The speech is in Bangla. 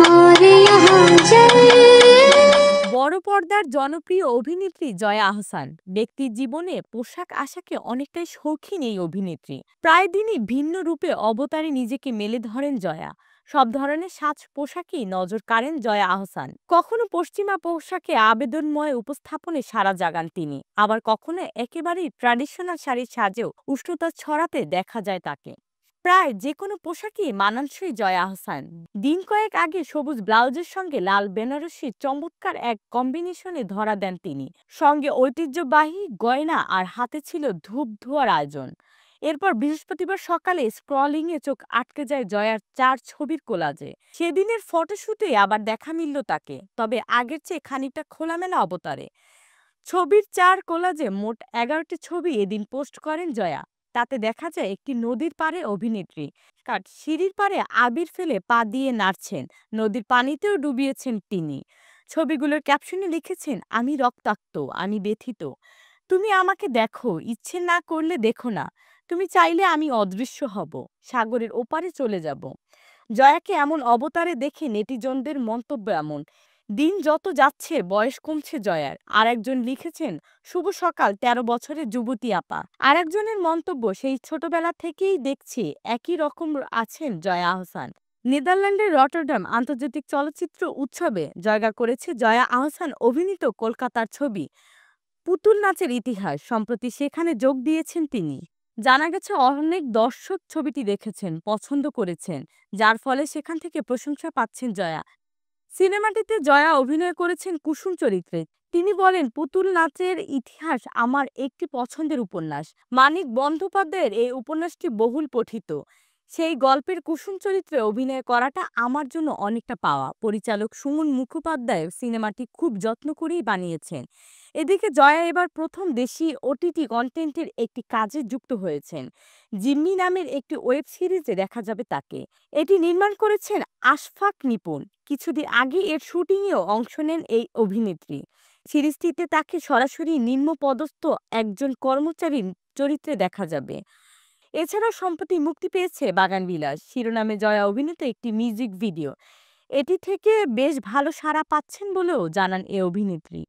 और यहाँ বড় পর্দার জনপ্রিয় অভিনেত্রী জয়া আহসান ব্যক্তির জীবনে পোশাক আশাকে অনেকটাই শৌখিন এই অভিনেত্রী। প্রায় দিনই ভিন্ন রূপে অবতারে নিজেকে মেলে ধরেন জয়া। সব ধরনের সাজ পোশাকেই নজর কাড়েন জয়া আহসান। কখনো পশ্চিমা পোশাকে আবেদনময় উপস্থাপনে সাড়া জাগান তিনি, আবার কখনো একেবারেই ট্র্যাডিশনাল শাড়ির সাজেও উষ্ণতা ছড়াতে দেখা যায় তাকে। প্রায় যে কোনো পোশাকই মানানসই জয়া আহসান। দিন কয়েক আগে সবুজ ব্লাউজের সঙ্গে লাল বেনারসি চমৎকার এক কম্বিনেশনে ধরা দেন তিনি। সঙ্গে ঐতিহ্যবাহী গয়না আর হাতে ছিল ধূপ ধোয়ার আয়োজন। এরপর বৃহস্পতিবার সকালে স্ক্রলিং এ চোখ আটকে যায় জয়ার 4 ছবির কোলাজে। সেদিনের ফটোশুটে আবার দেখা মিলল তাকে, তবে আগের চেয়ে খানিকটা খোলামেলা অবতারে। ছবির 4 কোলাজে মোট 11টি ছবি এদিন পোস্ট করেন জয়া। তাতে দেখা যায় একটি নদীর পাড়ে অভিনেত্রী সিঁড়ির পাড়ে আবির ফেলে পা দিয়ে নাড়ছেন। নদীর পানিতেও ডুবিয়েছেন তিনি। ছবিগুলোর ক্যাপশনে লিখেছেন, আমি রক্তাক্ত, আমি ব্যথিত, তুমি আমাকে দেখো, ইচ্ছে না করলে দেখো না, তুমি চাইলে আমি অদৃশ্য হব, সাগরের ওপারে চলে যাব। জয়াকে এমন অবতারে দেখে নেটিজনদের মন্তব্য এমন, দিন যত যাচ্ছে বয়স কমছে জয়ার। আরেকজন লিখেছেন, শুভ সকাল ১৩ বছরের যুবতী আপা। আরেকজনের মন্তব্য, সেই ছোটবেলা থেকেই দেখছি একই রকম আছেন জয়া আহসান। নেদারল্যান্ডের রটারডাম আন্তর্জাতিক চলচ্চিত্র উৎসবে জায়গা করেছে জয়া আহসান অভিনীত কলকাতার ছবি পুতুল নাচের ইতিহাস। সম্প্রতি সেখানে যোগ দিয়েছেন তিনি। জানা গেছে অনেক দর্শক ছবিটি দেখেছেন, পছন্দ করেছেন, যার ফলে সেখান থেকে প্রশংসা পাচ্ছেন জয়া। সিনেমাটিতে জয়া অভিনয় করেছেন কুসুম চরিত্রে। তিনি বলেন, পুতুল নাচের ইতিহাস আমার একটি পছন্দের উপন্যাস। মানিক বন্দ্যোপাধ্যায়ের এই উপন্যাসটি বহুল পঠিত। সেই গল্পের কুসুম চরিত্রে অভিনয় করাটা আমার জন্য অনেকটা পাওয়া। পরিচালক সুমন মুখোপাধ্যায় সিনেমাটি খুব যত্ন করেই বানিয়েছেন। এদিকে জয়া এবার প্রথম দেশি ওটিটি কন্টেন্টের একটি কাজে যুক্ত হয়েছেন। জিম্মি নামের একটি ওয়েব সিরিজে দেখা যাবে তাকে। এটি নির্মাণ করেছেন আশফাক নিপুণ। কিছুদিন আগে এর শুটিংয়েও অংশ নেন এই অভিনেত্রী। সিরিজটিতে তাকে সরাসরি নিম্নপদস্থ একজন কর্মচারীর চরিত্রে দেখা যাবে। এছাড়াও সম্প্রতি মুক্তি পেয়েছে বাগানবিলাস শিরোনামে জয়া অভিনীত একটি মিউজিক ভিডিও। এটি থেকে বেশ ভালো সাড়া পাচ্ছেন বলেও জানান এ অভিনেত্রী।